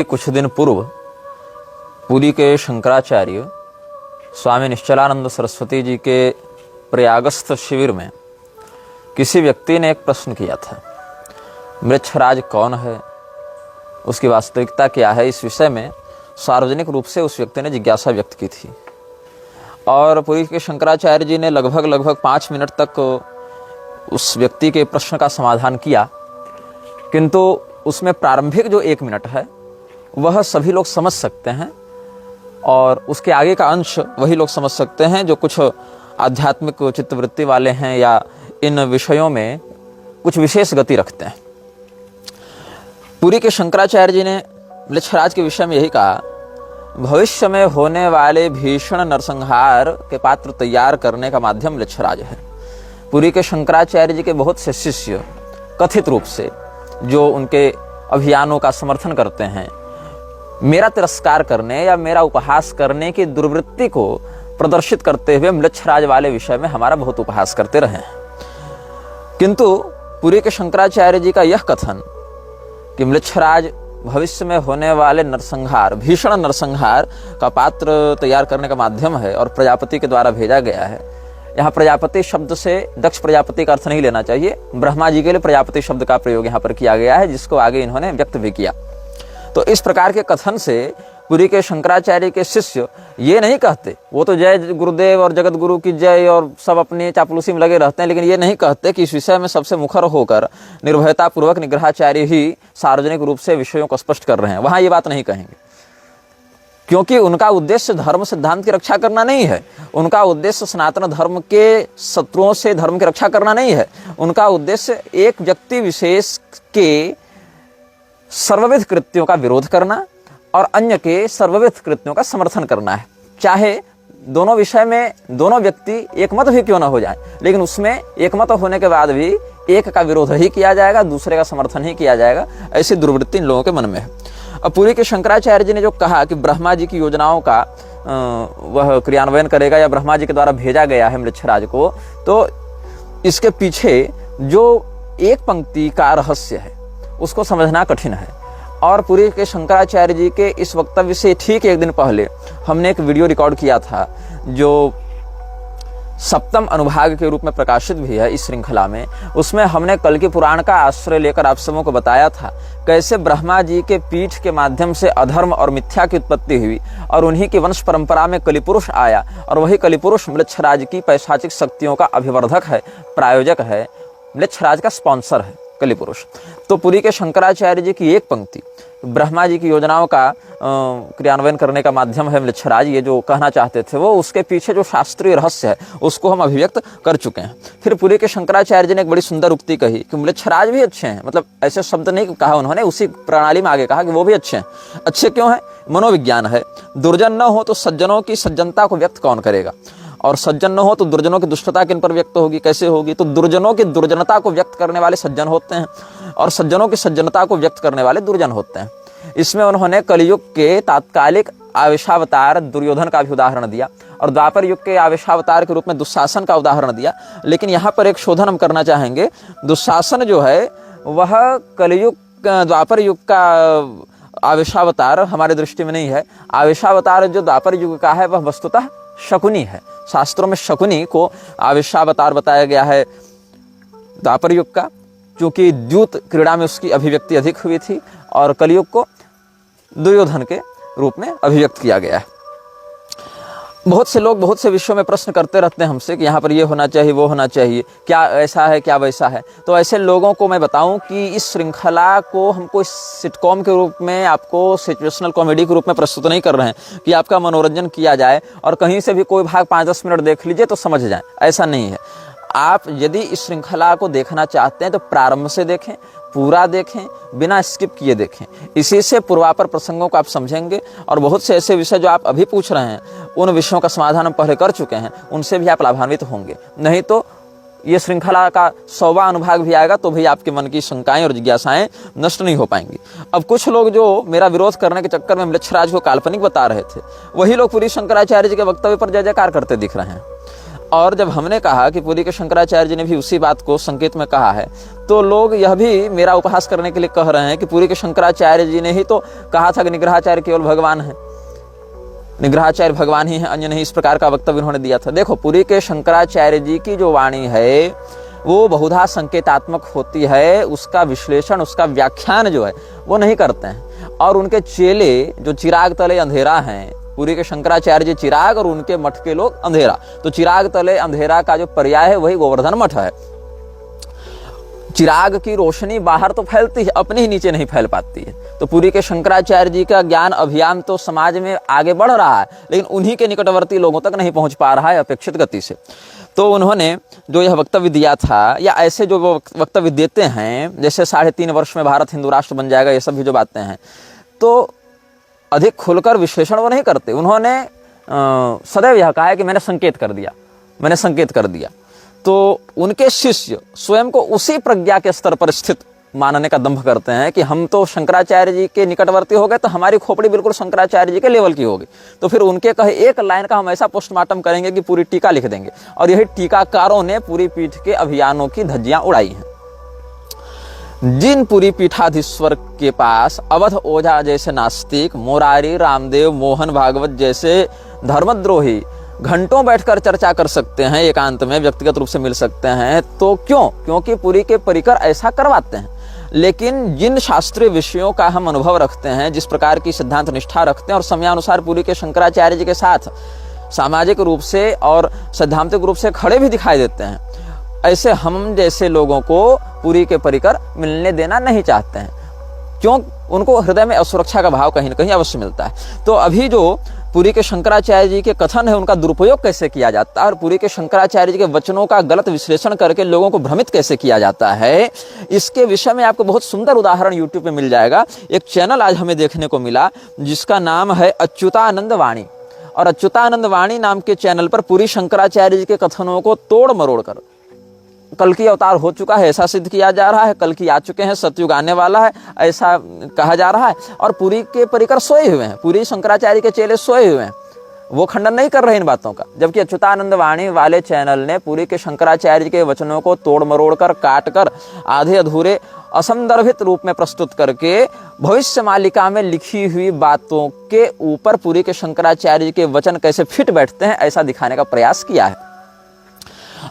अभी कुछ दिन पूर्व पुरी के शंकराचार्य स्वामी निश्चलानंद सरस्वती जी के प्रयागस्थ शिविर में किसी व्यक्ति ने एक प्रश्न किया था, मृच्छराज कौन है, उसकी वास्तविकता क्या है। इस विषय में सार्वजनिक रूप से उस व्यक्ति ने जिज्ञासा व्यक्त की थी और पुरी के शंकराचार्य जी ने लगभग 5 मिनट तक उस व्यक्ति के प्रश्न का समाधान किया, किंतु उसमें प्रारंभिक जो 1 मिनट है वह सभी लोग समझ सकते हैं और उसके आगे का अंश वही लोग समझ सकते हैं जो कुछ आध्यात्मिक चित्तवृत्ति वाले हैं या इन विषयों में कुछ विशेष गति रखते हैं। पुरी के शंकराचार्य जी ने मृच्छराज के विषय में यही कहा, भविष्य में होने वाले भीषण नरसंहार के पात्र तैयार करने का माध्यम मृच्छराज है। पुरी के शंकराचार्य जी के बहुत से शिष्य कथित रूप से जो उनके अभियानों का समर्थन करते हैं, मेरा तिरस्कार करने या मेरा उपहास करने की दुर्वृत्ति को प्रदर्शित करते हुए मृच्छराज वाले विषय में हमारा बहुत उपहास करते रहे हैं। किंतु पुरी के शंकराचार्य जी का यह कथन कि मृच्छराज भविष्य में होने वाले नरसंहार, भीषण नरसंहार का पात्र तैयार करने का माध्यम है और प्रजापति के द्वारा भेजा गया है। यहाँ प्रजापति शब्द से दक्ष प्रजापति का अर्थ नहीं लेना चाहिए, ब्रह्मा जी के लिए प्रजापति शब्द का प्रयोग यहाँ पर किया गया है, जिसको आगे इन्होंने व्यक्त भी किया। तो इस प्रकार के कथन से पुरी के शंकराचार्य के शिष्य ये नहीं कहते, वो तो जय गुरुदेव और जगत गुरु की जय और सब अपनी चापलूसी में लगे रहते हैं, लेकिन ये नहीं कहते कि इस विषय में सबसे मुखर होकर निर्भयता पूर्वक निग्रहाचार्य ही सार्वजनिक रूप से विषयों को स्पष्ट कर रहे हैं। वहां ये बात नहीं कहेंगे, क्योंकि उनका उद्देश्य धर्म सिद्धांत की रक्षा करना नहीं है, उनका उद्देश्य सनातन धर्म के शत्रुओं से धर्म की रक्षा करना नहीं है। उनका उद्देश्य एक व्यक्ति विशेष के सर्वविध कृत्यों का विरोध करना और अन्य के सर्वविध कृत्यों का समर्थन करना है। चाहे दोनों विषय में दोनों व्यक्ति एकमत भी क्यों न हो जाए, लेकिन उसमें एकमत होने के बाद भी एक का विरोध ही किया जाएगा, दूसरे का समर्थन ही किया जाएगा। ऐसी दुर्वृत्ति इन लोगों के मन में है। अब पुरी के शंकराचार्य जी ने जो कहा कि ब्रह्मा जी की योजनाओं का वह क्रियान्वयन करेगा या ब्रह्मा जी के द्वारा भेजा गया है मृच्छराज को, तो इसके पीछे जो एक पंक्ति का रहस्य है उसको समझना कठिन है। और पुरी के शंकराचार्य जी के इस वक्तव्य से ठीक 1 दिन पहले हमने एक वीडियो रिकॉर्ड किया था जो 7म अनुभाग के रूप में प्रकाशित भी है इस श्रृंखला में। उसमें हमने कल्कि पुराण का आश्रय लेकर आप सबों को बताया था कैसे ब्रह्मा जी के पीठ के माध्यम से अधर्म और मिथ्या की उत्पत्ति हुई और उन्हीं की वंश परंपरा में कलिपुरुष आया और वही कलिपुरुष मृच्छराज की पैशाचिक शक्तियों का अभिवर्धक है, प्रायोजक है, मृच्छराज का स्पॉन्सर है कलिपुरुष। तो पुरी के शंकराचार्य जी की एक पंक्ति ब्रह्मा जी की योजनाओं का क्रियान्वयन करने का माध्यम है मृच्छराज, ये जो कहना चाहते थे वो उसके पीछे जो शास्त्रीय रहस्य है उसको हम अभिव्यक्त कर चुके हैं। फिर पुरी के शंकराचार्य जी ने एक बड़ी सुंदर उक्ति कही कि मृच्छराज भी अच्छे हैं, मतलब ऐसे शब्द नहीं कहा उन्होंने, उसी प्रणाली में आगे कहा कि वो भी अच्छे हैं। अच्छे क्यों हैं? मनोविज्ञान है। दुर्जन न हो तो सज्जनों की सज्जनता को व्यक्त कौन करेगा, और सज्जन न हो तो दुर्जनों की दुष्टता किन पर व्यक्त होगी, कैसे होगी? तो दुर्जनों की दुर्जनता को व्यक्त करने वाले सज्जन होते हैं और सज्जनों की सज्जनता को व्यक्त करने वाले दुर्जन होते हैं। इसमें उन्होंने कलयुग के तात्कालिक आवेशावतार दुर्योधन का भी उदाहरण दिया और द्वापर युग के आवेशावतार के रूप में दुशासन का उदाहरण दिया। लेकिन यहाँ पर एक शोधन हम करना चाहेंगे। दुशासन जो है वह कलयुग द्वापर युग का आवेशावतार हमारे दृष्टि में नहीं है। आवेशावतार जो द्वापर युग का है वह वस्तुतः शकुनी है। शास्त्रों में शकुनी को आवेशावतार बताया गया है द्वापर युग का, क्योंकि द्यूत क्रीड़ा में उसकी अभिव्यक्ति अधिक हुई थी, और कलयुग को दुर्योधन के रूप में अभिव्यक्त किया गया है। बहुत से लोग बहुत से विषयों में प्रश्न करते रहते हैं हमसे कि यहाँ पर ये होना चाहिए, वो होना चाहिए, क्या ऐसा है, क्या वैसा है। तो ऐसे लोगों को मैं बताऊं कि इस श्रृंखला को हमको सिटकॉम के रूप में, आपको सिचुएशनल कॉमेडी के रूप में प्रस्तुत नहीं कर रहे हैं कि आपका मनोरंजन किया जाए और कहीं से भी कोई भाग 5-10 मिनट देख लीजिए तो समझ जाए, ऐसा नहीं है। आप यदि इस श्रृंखला को देखना चाहते हैं तो प्रारंभ से देखें, पूरा देखें, बिना स्किप किए देखें। इसी से पूर्वापर प्रसंगों को आप समझेंगे और बहुत से ऐसे विषय जो आप अभी पूछ रहे हैं उन विषयों का समाधान हम पहले कर चुके हैं, उनसे भी आप लाभान्वित होंगे। नहीं तो ये श्रृंखला का 100वां अनुभाग भी आएगा तो भी आपके मन की शंकाएं और जिज्ञासाएं नष्ट नहीं हो पाएंगी। अब कुछ लोग जो मेरा विरोध करने के चक्कर में मृच्छराज को काल्पनिक बता रहे थे, वही लोग पुरी शंकराचार्य जी के वक्तव्य पर जय जयकार करते दिख रहे हैं। और जब हमने कहा कि पुरी के शंकराचार्य जी ने भी उसी बात को संकेत में कहा है, तो लोग यह भी मेरा उपहास करने के लिए कह रहे हैं कि पुरी के शंकराचार्य जी ने ही तो कहा था कि निग्रहाचार्य केवल भगवान है, निग्रहाचार्य भगवान ही है, अन्य नहीं। इस प्रकार का वक्तव्य उन्होंने दिया था। देखो, पुरी के शंकराचार्य जी की जो वाणी है वो बहुधा संकेतात्मक होती है, उसका विश्लेषण, उसका व्याख्यान जो है वो नहीं करते हैं। और उनके चेले जो चिराग तले अंधेरा हैं, पुरी के शंकराचार्य जी चिराग और उनके मठ के लोग अंधेरा, तो चिराग तले अंधेरा का जो पर्याय है वही गोवर्धन मठ है। चिराग की रोशनी बाहर तो फैलती है, अपने ही नीचे नहीं फैल पाती है। तो पुरी के शंकराचार्य जी का ज्ञान अभियान तो समाज में आगे बढ़ रहा है, लेकिन उन्हीं के निकटवर्ती लोगों तक नहीं पहुंच पा रहा है अपेक्षित गति से। तो उन्होंने जो यह वक्तव्य दिया था, या ऐसे जो वक्तव्य देते हैं, जैसे 3.5 वर्ष में भारत हिंदू राष्ट्र बन जाएगा, ये सब भी जो बातें हैं, तो अधिक खुलकर विश्लेषण वो नहीं करते। उन्होंने सदैव यह कहा है कि मैंने संकेत कर दिया, मैंने संकेत कर दिया। तो उनके शिष्य स्वयं को उसी प्रज्ञा के स्तर पर स्थित मानने का दंभ करते हैं कि हम तो शंकराचार्य जी के निकटवर्ती हो गए, तो हमारी खोपड़ी बिल्कुल शंकराचार्य जी के लेवल की होगी। तो फिर उनके कहे एक लाइन का हम ऐसा पोस्टमार्टम करेंगे कि पूरी टीका लिख देंगे। और यही टीकाकारों ने पूरी पीठ के अभियानों की धज्जियां उड़ाई हैं। जिन पूरी पीठाधीश्वर के पास अवध ओझा जैसे नास्तिक, मोरारी, रामदेव, मोहन भागवत जैसे धर्मद्रोही घंटों बैठकर चर्चा कर सकते हैं, एकांत में व्यक्तिगत रूप से मिल सकते हैं, तो क्यों? क्योंकि पुरी के परिकर ऐसा करवाते हैं। लेकिन जिन शास्त्रीय विषयों का हम अनुभव रखते हैं, जिस प्रकार की सिद्धांत निष्ठा रखते हैं और समयानुसार पुरी के शंकराचार्य जी के साथ सामाजिक रूप से और सैद्धांतिक रूप से खड़े भी दिखाई देते हैं, ऐसे हम जैसे लोगों को पुरी के परिकर मिलने देना नहीं चाहते हैं। क्यों? उनको हृदय में असुरक्षा का भाव कहीं न कहीं अवश्य मिलता है। तो अभी जो पुरी के शंकराचार्य जी के कथन है, उनका दुरुपयोग कैसे किया जाता है और पुरी के शंकराचार्य जी के वचनों का गलत विश्लेषण करके लोगों को भ्रमित कैसे किया जाता है, इसके विषय में आपको बहुत सुंदर उदाहरण यूट्यूब पे मिल जाएगा। एक चैनल आज हमें देखने को मिला जिसका नाम है अच्युतानंद वाणी, और अच्युतानंद वाणी नाम के चैनल पर पुरी शंकराचार्य जी के कथनों को तोड़ मरोड़ कर कल की अवतार हो चुका है ऐसा सिद्ध किया जा रहा है, कल की आ चुके हैं, सतयुग आने वाला है ऐसा कहा जा रहा है, और पुरी के परिकर सोए हुए हैं, पुरी शंकराचार्य के चेले सोए हुए हैं, वो खंडन नहीं कर रहे इन बातों का। जबकि अच्युतानंद वाणी वाले चैनल ने पुरी के शंकराचार्य के वचनों को तोड़ मरोड़ कर, काट कर, आधे अधूरे असंदर्भित रूप में प्रस्तुत करके भविष्य मालिका में लिखी हुई बातों के ऊपर पुरी के शंकराचार्य के वचन कैसे फिट बैठते हैं ऐसा दिखाने का प्रयास किया है।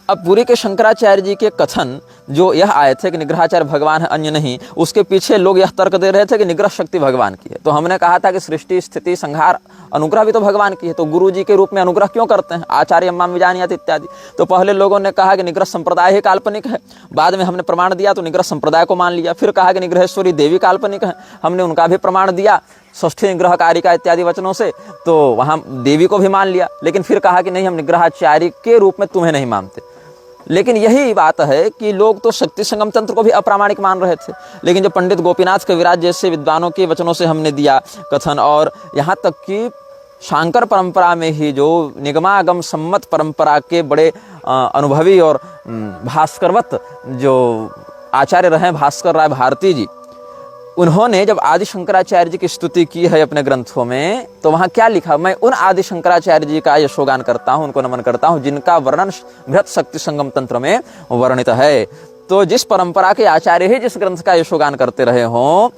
अब पुरी के शंकराचार्य जी के कथन जो यह आए थे कि निग्रहाचार्य भगवान है, अन्य नहीं, उसके पीछे लोग यह तर्क दे रहे थे कि निग्रह शक्ति भगवान की है। तो हमने कहा था कि सृष्टि, स्थिति, संहार, अनुग्रह भी तो भगवान की है, तो गुरु जी के रूप में अनुग्रह क्यों करते हैं? आचार्य माम विजानीयात इत्यादि। तो पहले लोगों ने कहा कि निग्रह संप्रदाय ही काल्पनिक है, बाद में हमने प्रमाण दिया तो निग्रह संप्रदाय को मान लिया। फिर कहा कि निग्रहेश्वरी देवी काल्पनिक है, हमने उनका भी प्रमाण दिया षष्ठी निग्रह कारिका इत्यादि वचनों से, तो वहां देवी को भी मान लिया। लेकिन फिर कहा कि नहीं, हम निग्रहाचार्य के रूप में तुम्हें नहीं मानते। लेकिन यही बात है कि लोग तो शक्ति संगम तंत्र को भी अप्रामाणिक मान रहे थे। लेकिन जो पंडित गोपीनाथ कविराज जैसे विद्वानों के वचनों से हमने दिया कथन, और यहाँ तक कि शांकर परंपरा में ही जो निगमागम सम्मत परंपरा के बड़े अनुभवी और भास्करवत जो आचार्य रहे भास्कर राय भारती जी, उन्होंने जब आदि शंकराचार्य जी की स्तुति की है अपने ग्रंथों में, तो वहां क्या लिखा? मैं उन आदि शंकराचार्य जी का यशोगान करता हूं, उनको नमन करता हूं, जिनका वर्णन बृहत शक्ति संगम तंत्र में वर्णित है। तो जिस परंपरा के आचार्य ही जिस ग्रंथ का यशोगान करते रहे हों,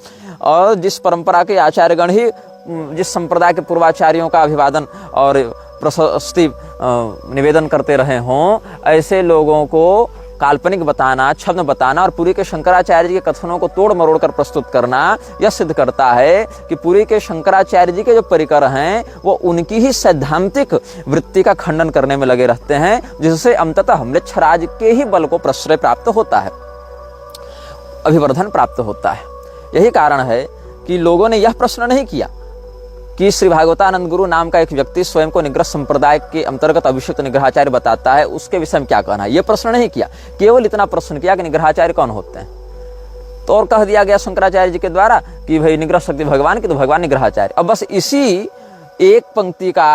और जिस परंपरा के आचार्यगण ही जिस संप्रदाय के पूर्वाचार्यों का अभिवादन और प्रशस्ति निवेदन करते रहे हों, ऐसे लोगों को काल्पनिक बताना, छद्म बताना और पुरी के शंकराचार्य जी के कथनों को तोड़ मरोड़ कर प्रस्तुत करना, यह सिद्ध करता है कि पुरी के शंकराचार्य जी के जो परिकर हैं वो उनकी ही सैद्धांतिक वृत्ति का खंडन करने में लगे रहते हैं, जिससे अंततः म्लेच्छराज के ही बल को प्रश्रय प्राप्त होता है, अभिवर्धन प्राप्त होता है। यही कारण है कि लोगों ने यह प्रश्न नहीं किया कि श्री भागवतानंद गुरु नाम का एक व्यक्ति स्वयं को निग्रह संप्रदाय के अंतर्गत अभिषिक्त निग्रहाचार्य बताता है, उसके विषय में क्या कहना है, यह प्रश्न नहीं किया। केवल इतना प्रश्न किया कि निग्रहाचार्य कौन होते हैं, तो और कह दिया गया शंकराचार्य जी के द्वारा कि भाई निग्रह शक्ति भगवान की, तो भगवान निग्रहाचार्य। अब बस इसी एक पंक्ति का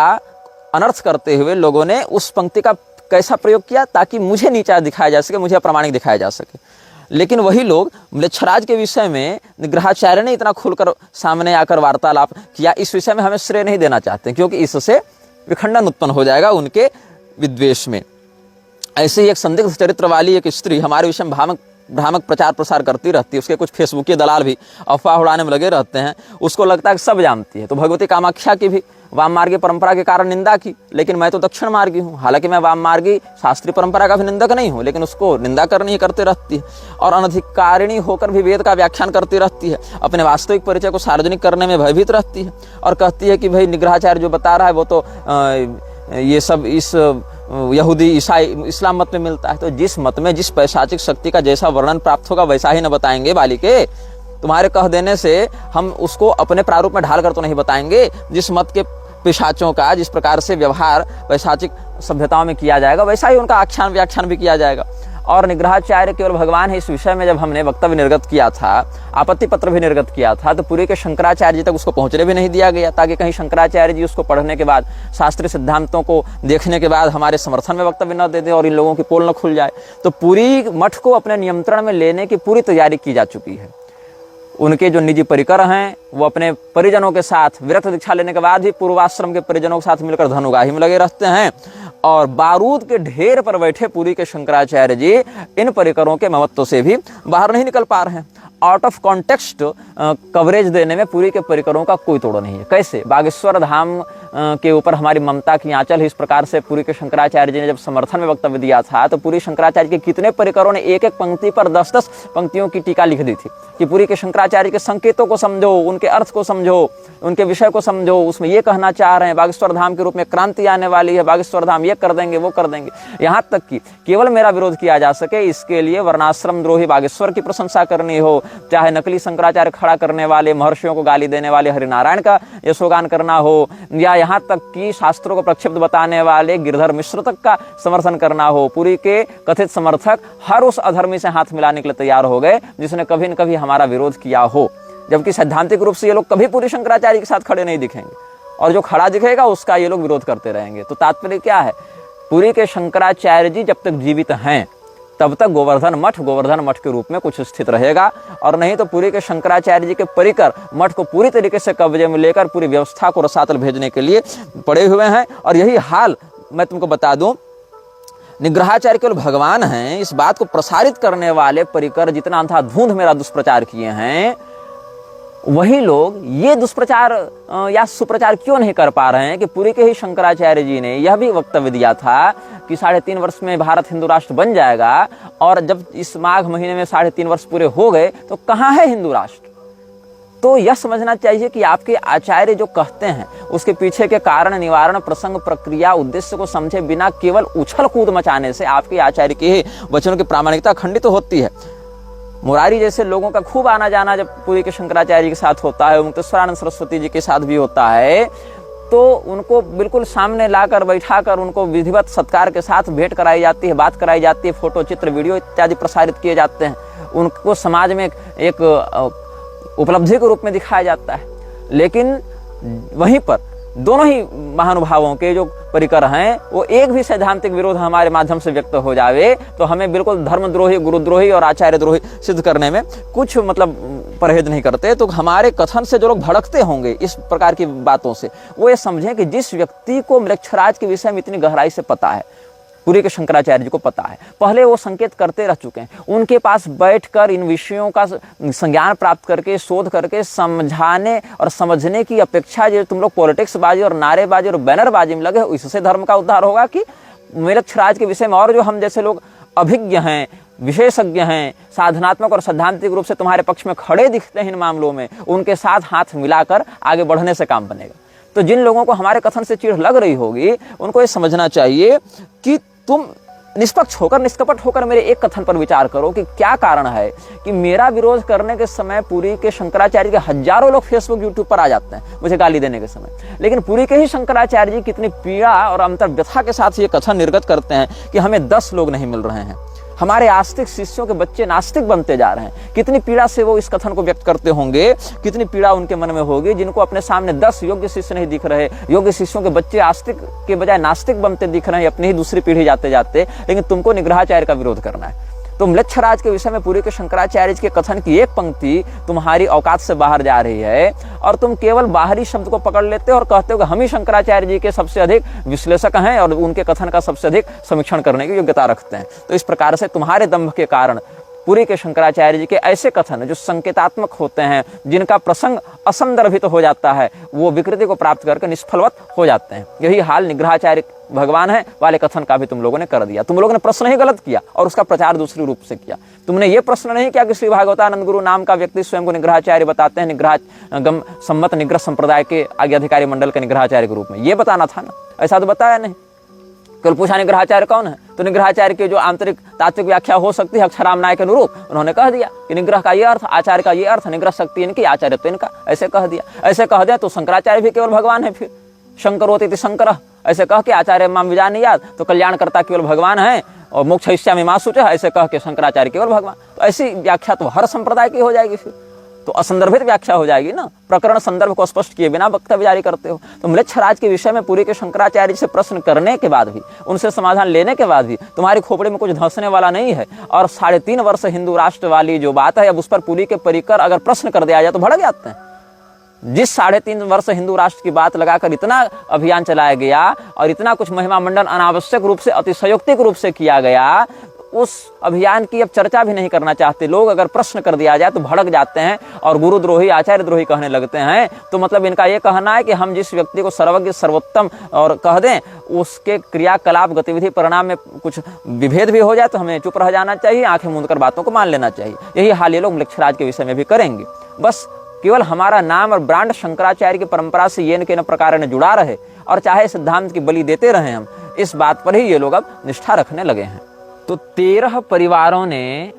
अनर्थ करते हुए लोगों ने उस पंक्ति का कैसा प्रयोग किया ताकि मुझे नीचा दिखाया जा सके, मुझे अप्रामाणिक दिखाया जा सके। लेकिन वही लोग म्लेच्छराज के विषय में निग्रहाचार्य ने इतना खुलकर सामने आकर वार्तालाप किया, इस विषय में हमें श्रेय नहीं देना चाहते, क्योंकि इससे विखंडन उत्पन्न हो जाएगा उनके विद्वेष में। ऐसे ही एक संदिग्ध चरित्र वाली एक स्त्री हमारे विषय में भ्रामक भ्रामक प्रचार प्रसार करती रहती है, उसके कुछ फेसबुकी दलाल भी अफवाह उड़ाने में लगे रहते हैं, उसको लगता है कि सब जानती है। तो भगवती कामाख्या की भी वाम मार्गी परंपरा के कारण निंदा की, लेकिन मैं तो दक्षिण मार्गी हूँ। हालांकि मैं वाम मार्गी शास्त्रीय परंपरा का भी निंदक नहीं हूँ, लेकिन उसको निंदा करनी ही करती रहती है और अनधिकारिणी होकर भी वेद का व्याख्यान करती रहती है। अपने वास्तविक परिचय को सार्वजनिक करने में भयभीत रहती है और कहती है कि भाई निग्रहाचार्य जो बता रहा है वो तो ये सब इस यहूदी ईसाई इस्लाम मत में मिलता है। तो जिस मत में जिस पैशाचिक शक्ति का जैसा वर्णन प्राप्त होगा वैसा ही न बताएंगे बालिके। तुम्हारे कह देने से हम उसको अपने प्रारूप में ढाल कर तो नहीं बताएंगे। जिस मत के पिशाचों का जिस प्रकार से व्यवहार पैशाचिक सभ्यताओं में किया जाएगा वैसा ही उनका आख्यान व्याख्यान भी किया जाएगा। और निग्रहाचार्य केवल भगवान है इस विषय में जब हमने वक्तव्य निर्गत किया था, आपत्ति पत्र भी निर्गत किया था, तो पूरी के शंकराचार्य जी तक उसको पहुंचने भी नहीं दिया गया, ताकि कहीं शंकराचार्य जी उसको पढ़ने के बाद शास्त्रीय सिद्धांतों को देखने के बाद हमारे समर्थन में वक्तव्य न दे दे और इन लोगों की पोल न खुल जाए। तो पूरी मठ को अपने नियंत्रण में लेने की पूरी तैयारी की जा चुकी है। उनके जो निजी परिकर हैं वो अपने परिजनों के साथ विरक्त दीक्षा लेने के बाद भी पूर्वाश्रम के परिजनों के साथ मिलकर धनुगाही में लगे रहते हैं और बारूद के ढेर पर बैठे पूरी के शंकराचार्य जी इन परिकरों के महत्व से भी बाहर नहीं निकल पा रहे हैं। आउट ऑफ कॉन्टेक्स्ट कवरेज देने में पूरी के परिकरों का कोई तोड़ नहीं है। कैसे बागेश्वर धाम के ऊपर हमारी ममता की आंचल है, इस प्रकार से पूरी के शंकराचार्य जी ने जब समर्थन में वक्तव्य दिया था तो पूरी शंकराचार्य के कितने परिकरों ने एक एक पंक्ति पर 10-10 पंक्तियों की टीका लिख दी थी कि पूरी के शंकराचार्य के संकेतों को समझो, उनके अर्थ को समझो, उनके विषय को समझो। उसमें ये कहना चाह रहे हैं बागेश्वर धाम के रूप में क्रांति आने वाली है, बागेश्वर धाम ये कर देंगे वो कर देंगे। यहाँ तक कि केवल मेरा विरोध किया जा सके इसके लिए वर्णाश्रम द्रोही बागेश्वर की प्रशंसा करनी हो, चाहे नकली शंकराचार्य खड़ा करने वाले महर्षियों को गाली देने वाले हरिनारायण का यशोगान करना हो, या यहाँ तक कि शास्त्रों को प्रक्षिप्त बताने वाले गिरधर मिश्र तक का समर्थन करना हो, पूरी के कथित समर्थक हर उस अधर्मी से हाथ मिलाने के लिए तैयार हो गए जिसने कभी न कभी हमारा विरोध किया हो। जबकि सैद्धांतिक रूप से ये लोग कभी पूरी शंकराचार्य के साथ खड़े नहीं दिखेंगे और जो खड़ा दिखेगा उसका ये लोग विरोध करते रहेंगे। तो तात्पर्य क्या है, पूरी के शंकराचार्य जी जब तक जीवित हैं तब तक गोवर्धन मठ के रूप में कुछ स्थित रहेगा, और नहीं तो पूरी के शंकराचार्य जी के परिकर मठ को पूरी तरीके से कब्जे में लेकर पूरी व्यवस्था को रसातल भेजने के लिए पड़े हुए हैं। और यही हाल मैं तुमको बता दूं, निग्रहाचार्य केवल भगवान हैं इस बात को प्रसारित करने वाले परिकर जितना अंधाधुंध मेरा दुष्प्रचार किए हैं, वही लोग ये दुष्प्रचार या सुप्रचार क्यों नहीं कर पा रहे हैं कि पूरी के ही शंकराचार्य जी ने यह भी वक्तव्य दिया था कि 3.5 वर्ष में भारत हिंदू राष्ट्र बन जाएगा, और जब इस माघ महीने में 3.5 वर्ष पूरे हो गए तो कहाँ है हिंदू राष्ट्र। तो यह समझना चाहिए कि आपके आचार्य जो कहते हैं उसके पीछे के कारण निवारण प्रसंग प्रक्रिया उद्देश्य को समझे बिना केवल उछल कूद मचाने से आपके आचार्य के वचनों की प्रामाणिकता खंडित होती है। मुरारी जैसे लोगों का खूब आना जाना जब पूरी के शंकराचार्य जी के साथ होता है, मुक्तेश्वरानंद सरस्वती जी के साथ भी होता है, तो उनको बिल्कुल सामने लाकर बैठाकर उनको विधिवत सत्कार के साथ भेंट कराई जाती है, बात कराई जाती है, फोटो चित्र वीडियो इत्यादि प्रसारित किए जाते हैं, उनको समाज में एक उपलब्धि के रूप में दिखाया जाता है। लेकिन वहीं पर दोनों ही महानुभावों के जो परिकर हैं वो एक भी सैद्धांतिक विरोध हमारे माध्यम से व्यक्त हो जावे तो हमें बिल्कुल धर्मद्रोही, गुरुद्रोही और आचार्य द्रोही सिद्ध करने में कुछ परहेज नहीं करते। तो हमारे कथन से जो लोग भड़कते होंगे इस प्रकार की बातों से, वो ये समझें कि जिस व्यक्ति को मृक्षराज के विषय में इतनी गहराई से पता है, पूरी के शंकराचार्य जी को पता है, पहले वो संकेत करते रह चुके हैं, उनके पास बैठकर इन विषयों का संज्ञान प्राप्त करके शोध करके समझाने और समझने की अपेक्षा जो तुम लोग पॉलिटिक्स बाजी और नारेबाजी और बैनरबाजी में लगे हो, इससे धर्म का उद्धार होगा कि मृक्षराज के विषय में और जो हम जैसे लोग अभिज्ञ हैं, विशेषज्ञ हैं, साधनात्मक और सैद्धांतिक रूप से तुम्हारे पक्ष में खड़े दिखते हैं इन मामलों में, उनके साथ हाथ मिलाकर आगे बढ़ने से काम बनेगा। तो जिन लोगों को हमारे कथन से चिढ़ लग रही होगी उनको ये समझना चाहिए कि तुम निष्पक्ष होकर निष्कपट होकर मेरे एक कथन पर विचार करो कि क्या कारण है कि मेरा विरोध करने के समय पूरी के शंकराचार्य के हजारों लोग फेसबुक यूट्यूब पर आ जाते हैं मुझे गाली देने के समय, लेकिन पूरी के ही शंकराचार्य जी कितनी पीड़ा और अंतर व्यथा के साथ ये कथन निर्गत करते हैं कि हमें 10 लोग नहीं मिल रहे हैं, हमारे आस्तिक शिष्यों के बच्चे नास्तिक बनते जा रहे हैं। कितनी पीड़ा से वो इस कथन को व्यक्त करते होंगे, कितनी पीड़ा उनके मन में होगी जिनको अपने सामने 10 योग्य शिष्य नहीं दिख रहे, योग्य शिष्यों के बच्चे आस्तिक के बजाय नास्तिक बनते दिख रहे हैं अपनी ही दूसरी पीढ़ी जाते जाते, लेकिन तुमको निग्रहाचार्य का विरोध करना है। तो मृक्षराज के विषय में पूरी के शंकराचार्य के कथन की एक पंक्ति तुम्हारी औकात से बाहर जा रही है और तुम केवल बाहरी शब्द को पकड़ लेते हो और कहते हो कि हम ही शंकराचार्य जी के सबसे अधिक विश्लेषक हैं और उनके कथन का सबसे अधिक समीक्षण करने की योग्यता रखते हैं। तो इस प्रकार से तुम्हारे दंभ के कारण पुरी के शंकराचार्य जी के ऐसे कथन जो संकेतात्मक होते हैं, जिनका प्रसंग असंदर्भित हो जाता है, वो विकृति को प्राप्त करके निष्फलवत हो जाते हैं। यही हाल निग्रहाचार्य भगवान है वाले कथन का भी तुम लोगों ने कर दिया। तुम लोगों ने प्रश्न ही गलत किया और उसका प्रचार दूसरी रूप से किया। तुमने ये प्रश्न नहीं किया कि श्री भागवतानंद गुरु नाम का व्यक्ति स्वयं को निग्रहाचार्य बताते हैं, निग्रह सम्मत निग्रह संप्रदाय के आज्ञाधिकारी मंडल के निग्रहाचार्य के रूप में, ये बताना था ना। ऐसा तो बताया नहीं। कल पूछा निग्रहाचार्य कौन है, तो निग्रहाचार्य की जो आंतरिक तात्विक व्याख्या हो सकती है अक्षराम नाय के अनुरूप, उन्होंने कह दिया कि निग्रह का ये अर्थ, आचार्य का ये अर्थ, निग्रह शक्ति इनकी, आचार्य तो इनका, ऐसे कह दिया। ऐसे कह दिया तो शंकराचार्य भी केवल भगवान है, फिर शंकरोति शंकर ऐसे कह के आचार्य माम विजानीयात्, तो कल्याणकर्ता केवल भगवान है और मोक्षयिष्यामि मा शुचः ऐसे कह के शंकराचार्य केवल भगवान। तो ऐसी व्याख्या तो हर संप्रदाय की हो जाएगी, फिर तो असंदर्भित व्याख्या हो जाएगी ना। प्रकरण संदर्भ को स्पष्ट किए बिना वक्तव्य जारी करते हो। तो म्लेच्छराज के विषय में पुरी के शंकराचार्य से प्रश्न करने के बाद भी, उनसे समाधान लेने के बाद भी तुम्हारी खोपड़ी में कुछ धंसने वाला नहीं है। और 3.5 वर्ष हिंदू राष्ट्र वाली जो बात है, अब उस पर पुरी के परिकर अगर प्रश्न कर दिया जाए तो भड़क जाते हैं। जिस 3.5 वर्ष हिंदू राष्ट्र की बात लगाकर इतना अभियान चलाया गया और इतना कुछ महिमा मंडन अनावश्यक रूप से, अतिशयोक्तिक रूप से किया गया, उस अभियान की अब चर्चा भी नहीं करना चाहते लोग। अगर प्रश्न कर दिया जाए तो भड़क जाते हैं और गुरुद्रोही, आचार्य द्रोही कहने लगते हैं। तो मतलब इनका यह कहना है कि हम जिस व्यक्ति को सर्वज्ञ, सर्वोत्तम और कह दें, उसके क्रियाकलाप, गतिविधि, परिणाम में कुछ विभेद भी हो जाए तो हमें चुप रह जाना चाहिए, आंखें मूंद कर बातों को मान लेना चाहिए। यही हाल ये लोग म्लेच्छराज के विषय में भी करेंगे। बस केवल हमारा नाम और ब्रांड शंकराचार्य की परंपरा से ये न के न प्रकार ने जुड़ा रहे और चाहे सिद्धांत की बलि देते रहे हम, इस बात पर ही ये लोग अब निष्ठा रखने लगे हैं। तो 13 परिवारों ने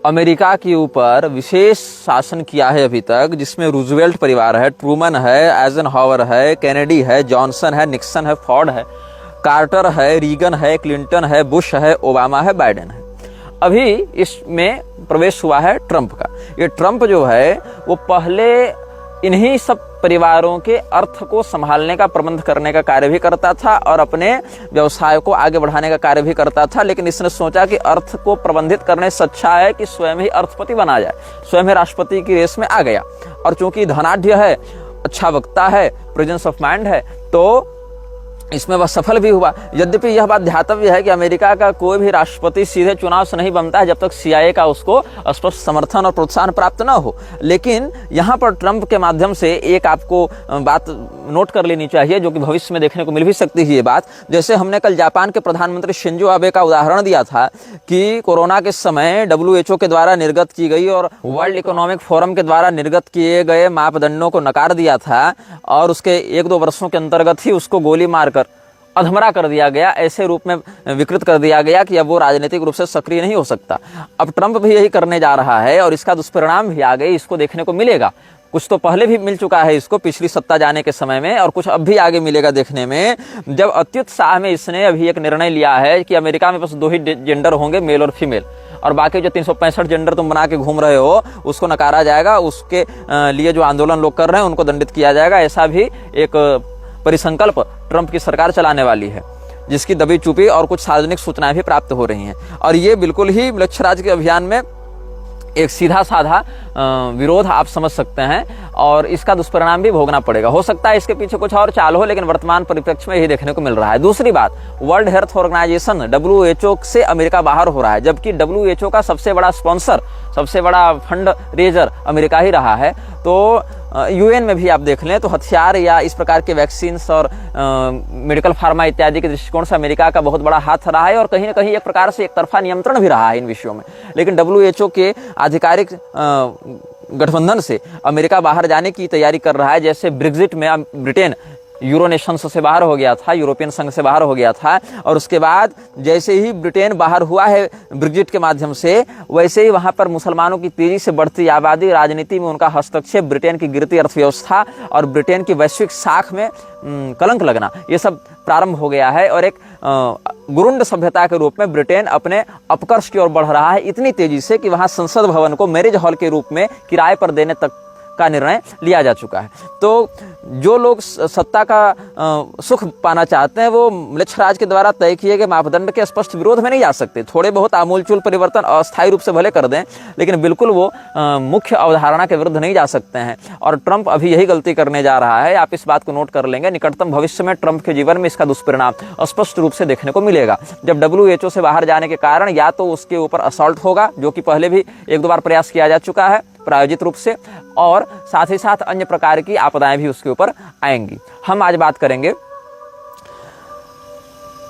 अमेरिका के ऊपर विशेष शासन किया है अभी तक, जिसमें रूजवेल्ट परिवार है, ट्रूमन है, एजनहावर है, कैनेडी है, जॉनसन है, निक्सन है, फोर्ड है, कार्टर है, रीगन है, क्लिंटन है, बुश है, ओबामा है, बाइडेन है। अभी इसमें प्रवेश हुआ है ट्रंप का। ये ट्रंप जो है वो पहले इन्हीं सब परिवारों के अर्थ को संभालने का, प्रबंध करने का कार्य भी करता था और अपने व्यवसाय को आगे बढ़ाने का कार्य भी करता था। लेकिन इसने सोचा कि अर्थ को प्रबंधित करने से अच्छा है कि स्वयं ही अर्थपति बना जाए। स्वयं ही राष्ट्रपति की रेस में आ गया और चूंकि धनाढ्य है, अच्छा वक्ता है, प्रेजेंस ऑफ माइंड है, तो इसमें वह सफल भी हुआ। यद्यपि यह बात ध्यातव्य है कि अमेरिका का कोई भी राष्ट्रपति सीधे चुनाव से नहीं बनता है जब तक CIA का उसको स्पष्ट समर्थन और प्रोत्साहन प्राप्त न हो। लेकिन यहाँ पर ट्रंप के माध्यम से एक आपको बात नोट कर लेनी चाहिए, जो कि भविष्य में देखने को मिल भी सकती है ये बात। जैसे हमने कल जापान के प्रधानमंत्री शिंजो आबे का उदाहरण दिया था कि कोरोना के समय WHO के द्वारा निर्गत की गई और वर्ल्ड इकोनॉमिक फोरम के द्वारा निर्गत किए गए मापदंडों को नकार दिया था और उसके 1-2 वर्षों के अंतर्गत ही उसको गोली मारकर अधमरा कर दिया गया, ऐसे रूप में विकृत कर दिया गया कि अब वो राजनीतिक रूप से सक्रिय नहीं हो सकता। अब ट्रंप भी यही करने जा रहा है और इसका दुष्परिणाम भी आ गए, इसको देखने को मिलेगा। कुछ तो पहले भी मिल चुका है इसको पिछली सत्ता जाने के समय में, और कुछ अब भी आगे मिलेगा देखने में। जब अत्युत्साह में इसने अभी एक निर्णय लिया है कि अमेरिका में बस 2 ही जेंडर होंगे, मेल और फीमेल, और बाकी जो 365 जेंडर तुम बना के घूम रहे हो उसको नकारा जाएगा, उसके लिए जो आंदोलन लोग कर रहे हैं उनको दंडित किया जाएगा। ऐसा भी एक परिसंकल्प ट्रंप की सरकार चलाने वाली है, जिसकी दबी चुपी और कुछ सार्वजनिक सूचनाएं भी प्राप्त हो रही हैं। और ये बिल्कुल ही म्लेच्छराज के अभियान में एक सीधा साधा विरोध आप समझ सकते हैं और इसका दुष्परिणाम भी भोगना पड़ेगा। हो सकता है इसके पीछे कुछ और चाल हो, लेकिन वर्तमान परिप्रेक्ष्य में यही देखने को मिल रहा है। दूसरी बात, वर्ल्ड हेल्थ ऑर्गेनाइजेशन WHO से अमेरिका बाहर हो रहा है, जबकि WHO का सबसे बड़ा स्पॉन्सर, सबसे बड़ा फंड रेजर अमेरिका ही रहा है। तो UN में भी आप देख लें तो हथियार या इस प्रकार के वैक्सीन्स और मेडिकल फार्मा इत्यादि के दृष्टिकोण से अमेरिका का बहुत बड़ा हाथ रहा है और कहीं ना कहीं एक प्रकार से एक तरफा नियंत्रण भी रहा है इन विषयों में। लेकिन WHO के आधिकारिक गठबंधन से अमेरिका बाहर जाने की तैयारी कर रहा है। जैसे ब्रेग्जिट में ब्रिटेन यूरोनेशंस से बाहर हो गया था, यूरोपियन संघ से बाहर हो गया था, और उसके बाद जैसे ही ब्रिटेन बाहर हुआ है ब्रेग्जिट के माध्यम से, वैसे ही वहां पर मुसलमानों की तेजी से बढ़ती आबादी, राजनीति में उनका हस्तक्षेप, ब्रिटेन की गिरती अर्थव्यवस्था और ब्रिटेन की वैश्विक साख में कलंक लगना, ये सब प्रारंभ हो गया है। और एक गुरुंड सभ्यता के रूप में ब्रिटेन अपने अपकर्ष की ओर बढ़ रहा है इतनी तेजी से कि वहां संसद भवन को मैरिज हॉल के रूप में किराए पर देने तक का निर्णय लिया जा चुका है। तो जो लोग सत्ता का सुख पाना चाहते हैं वो म्लेच्छराज के द्वारा तय किए गए मापदंड के स्पष्ट विरोध में नहीं जा सकते। थोड़े बहुत आमूलचूल परिवर्तन अस्थायी रूप से भले कर दें, लेकिन बिल्कुल वो मुख्य अवधारणा के विरुद्ध नहीं जा सकते हैं। और ट्रंप अभी यही गलती करने जा रहा है। आप इस बात को नोट कर लेंगे, निकटतम भविष्य में ट्रंप के जीवन में इसका दुष्परिणाम स्पष्ट रूप से देखने को मिलेगा। जब WHO से बाहर जाने के कारण या तो उसके ऊपर असॉल्ट होगा, जो कि पहले भी 1-2 बार प्रयास किया जा चुका है प्रायोजित रूप से, और साथ ही साथ अन्य प्रकार की आपदाएं भी उसके ऊपर आएंगी। हम आज बात करेंगे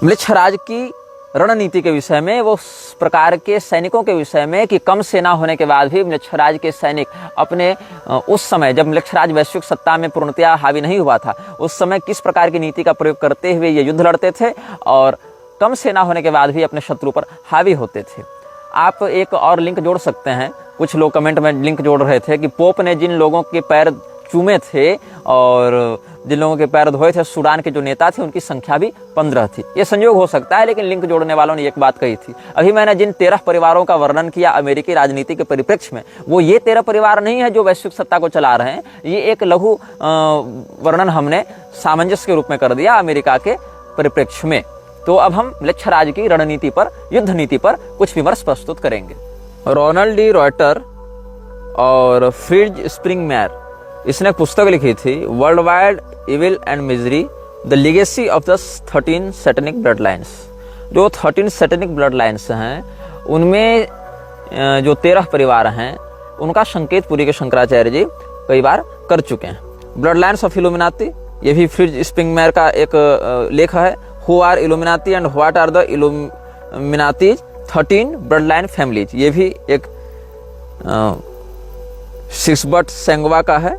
म्लेच्छराज की रणनीति के विषय में, वो प्रकार के सैनिकों के विषय में कि कम सेना होने के बाद भी म्लेच्छराज के सैनिक अपने उस समय जब म्लेच्छराज वैश्विक सत्ता में पूर्णतया हावी नहीं हुआ था, उस समय किस प्रकार की नीति का प्रयोग करते हुए ये युद्ध लड़ते थे और कम सेना होने के बाद भी अपने शत्रु पर हावी होते थे। आप एक और लिंक जोड़ सकते हैं, कुछ लोग कमेंट में लिंक जोड़ रहे थे कि पोप ने जिन लोगों के पैर चूमे थे और जिन लोगों के पैर धोए थे, सूडान के जो नेता थे, उनकी संख्या भी 15 थी। ये संयोग हो सकता है, लेकिन लिंक जोड़ने वालों ने एक बात कही थी। अभी मैंने जिन 13 परिवारों का वर्णन किया अमेरिकी राजनीति के परिप्रेक्ष्य में, वो ये 13 परिवार नहीं है जो वैश्विक सत्ता को चला रहे हैं। ये एक लघु वर्णन हमने सामंजस्य के रूप में कर दिया अमेरिका के परिप्रेक्ष्य में। तो अब हम म्लेच्छराज की रणनीति पर, युद्ध नीति पर कुछ विमर्श प्रस्तुत करेंगे। रोनाल्ड डी रॉयटर और फ्रिज स्प्रिंगमेयर, इसने पुस्तक लिखी थी world wide evil and misery, the legacy of the 13 satanic blood lines. जो 13 सैटेनिक ब्लड लाइन्स हैं, उनमें जो 13 परिवार हैं, उनका संकेत पुरी के शंकराचार्य जी कई बार कर चुके हैं। ब्लड लाइन्स ऑफ इल्यूमिनाती, ये भी फ्रिज स्प्रिंगमेयर का एक लेख है। Who are Illuminati and what are the Illuminati 13 blood line families, ये भी एक सिक्सबर्ट सेंगवा का है।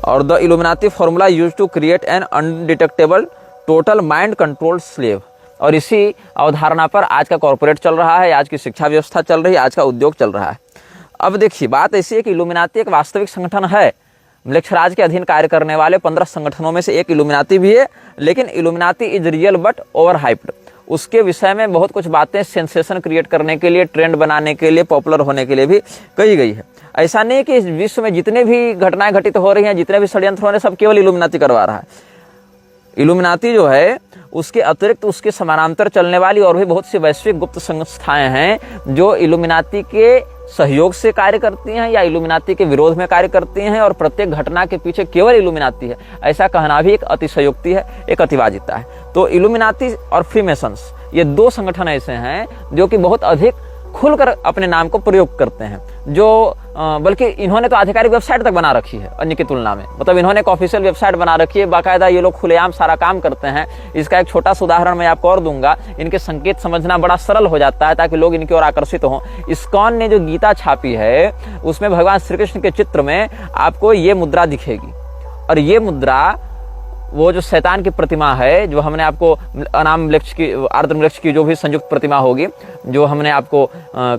और the Illuminati formula use to create an undetectable total mind controlled slave. और इसी अवधारणा पर आज का कॉर्पोरेट चल रहा है, आज की शिक्षा व्यवस्था चल रही है, आज का उद्योग चल रहा है। अब देखिए, बात ऐसी है कि इल्यूमिनाती एक वास्तविक संगठन है। म्लेच्छराज के अधीन कार्य करने वाले 15 संगठनों में से एक इल्यूमिनाती भी है, लेकिन Illuminati is real but over hyped. उसके विषय में बहुत कुछ बातें सेंसेशन क्रिएट करने के लिए, ट्रेंड बनाने के लिए, पॉपुलर होने के लिए भी कही गई है। ऐसा नहीं कि इस विश्व में जितने भी घटनाएं घटित हो रही हैं, जितने भी षड्यंत्र हो रहे हैं, सब केवल इल्यूमिनाती करवा रहा है। इल्यूमिनाती जो है, उसके अतिरिक्त उसके समानांतर चलने वाली और भी बहुत सी वैश्विक गुप्त संस्थाएं हैं जो इल्यूमिनाती के सहयोग से कार्य करती हैं या इल्यूमिनाती के विरोध में कार्य करती हैं, और प्रत्येक घटना के पीछे केवल इल्यूमिनाती है, ऐसा कहना भी एक अतिशयोक्ति है, एक अतिवादिता है। तो इल्यूमिनाती और फ्रीमेसन्स, ये 2 संगठन ऐसे हैं जो कि बहुत अधिक खुलकर अपने नाम को प्रयोग करते हैं, जो बल्कि इन्होंने तो आधिकारिक वेबसाइट तक बना रखी है अन्य की तुलना में। मतलब इन्होंने एक ऑफिशियल वेबसाइट बना रखी है, बाकायदा ये लोग खुलेआम सारा काम करते हैं। इसका एक छोटा सा उदाहरण मैं आपको और दूंगा, इनके संकेत समझना बड़ा सरल हो जाता है ताकि लोग इनकी ओर आकर्षित हों। इस्कॉन ने जो गीता छापी है, उसमें भगवान श्री कृष्ण के चित्र में आपको ये मुद्रा दिखेगी, और ये मुद्रा वो जो शैतान की प्रतिमा है, जो हमने आपको अनाम वृक्ष की, आर्द्र वृक्ष की जो भी संयुक्त प्रतिमा होगी, जो हमने आपको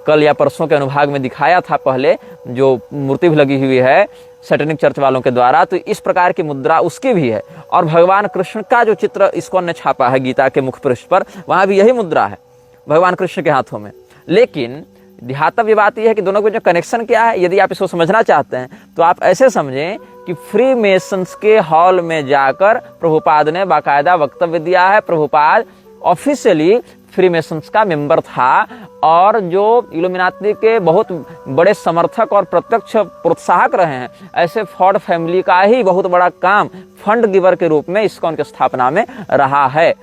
कल या परसों के अनुभाग में दिखाया था, पहले जो मूर्ति भी लगी हुई है सैटेनिक चर्च वालों के द्वारा, तो इस प्रकार की मुद्रा उसकी भी है। और भगवान कृष्ण का जो चित्र इस्कॉन ने छापा है गीता के मुख पृष्ठ पर, वहां भी यही मुद्रा है भगवान कृष्ण के हाथों में। लेकिन ध्यातव्य बात यह है कि दोनों के जो कनेक्शन क्या है, यदि आप इसको समझना चाहते हैं तो आप ऐसे समझें कि फ्री मेसन्स के हॉल में जाकर प्रभुपाद ने बाकायदा वक्तव्य दिया है। प्रभुपाद ऑफिशियली फ्री मेसन्स का मेंबर था, और जो इल्यूमिनाती के बहुत बड़े समर्थक और प्रत्यक्ष प्रोत्साहक रहे हैं, ऐसे फॉर्ड फैमिली का ही बहुत बड़ा काम फंड गिवर के रूप में इस्कॉन की स्थापना में रहा है।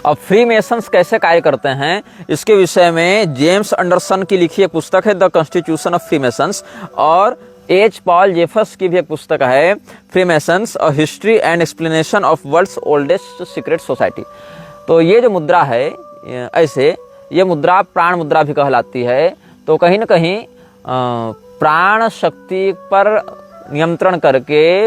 अब फ्री मेसन्स कैसे कार्य करते हैं, इसके विषय में जेम्स एंडरसन की लिखी एक पुस्तक है the constitution of free masons, और एच पॉल जेफर्स की भी एक पुस्तक है free masons, a history and explanation of world's oldest secret society. तो ये जो मुद्रा है, ऐसे ये मुद्रा प्राण मुद्रा भी कहलाती है। तो कहीं न कहीं प्राण शक्ति पर नियंत्रण करके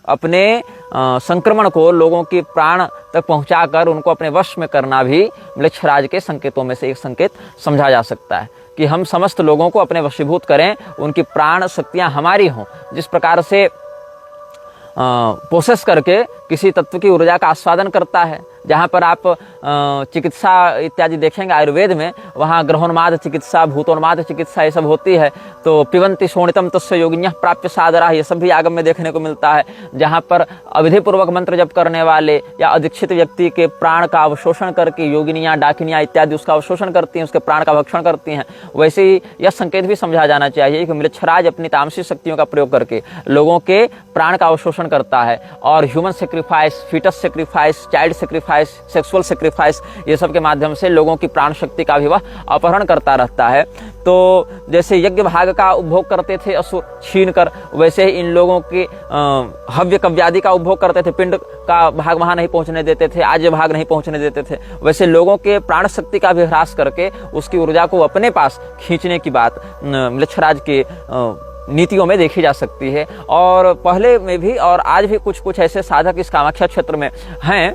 अपने संक्रमण को लोगों की प्राण तक पहुंचाकर उनको अपने वश में करना भी म्लेच्छराज के संकेतों में से एक संकेत समझा जा सकता है कि हम समस्त लोगों को अपने वशीभूत करें, उनकी प्राण शक्तियां हमारी हों। जिस प्रकार से प्रोसेस करके किसी तत्व की ऊर्जा का आस्वादन करता है, जहाँ पर आप चिकित्सा इत्यादि देखेंगे आयुर्वेद में, वहाँ ग्रहोन्माद चिकित्सा, भूतोन्माद चिकित्सा ये सब होती है। तो पिबंती शोणितम तस्य योगिन्यः प्राप्य सादरा, ये सब भी आगम में देखने को मिलता है। जहाँ पर अविधिपूर्वक मंत्र जप करने वाले या अधिक्षित व्यक्ति के प्राण का अवशोषण करके योगिनियाँ, डाकिनियाँ इत्यादि उसका अवशोषण करती हैं, उसके प्राण का भक्षण करती हैं। वैसे ही यह संकेत भी समझा जाना चाहिए कि मृच्छराज अपनी तामसिक शक्तियों का प्रयोग करके लोगों के प्राण का अवशोषण करता है और human sacrifice, foetus sacrifice, child sacrifice, sexual sacrifice, ये सब के माध्यम से लोगों की प्राण शक्ति का भी वह अपहरण करता रहता है। तो जैसे यज्ञ भाग का उपभोग करते थे असुर छीन कर, वैसे ही इन लोगों के हव्य कव्यादि का उपभोग करते थे, पिंड का भाग वहां नहीं पहुंचने देते थे, आज्य भाग नहीं पहुंचने देते थे। वैसे लोगों के प्राण शक्ति का भी ह्रास करके उसकी ऊर्जा को अपने पास खींचने की बात मृच्छराज के नीतियों में देखी जा सकती है। और पहले में भी और आज भी कुछ कुछ ऐसे साधक इस कामाख्या क्षेत्र में हैं,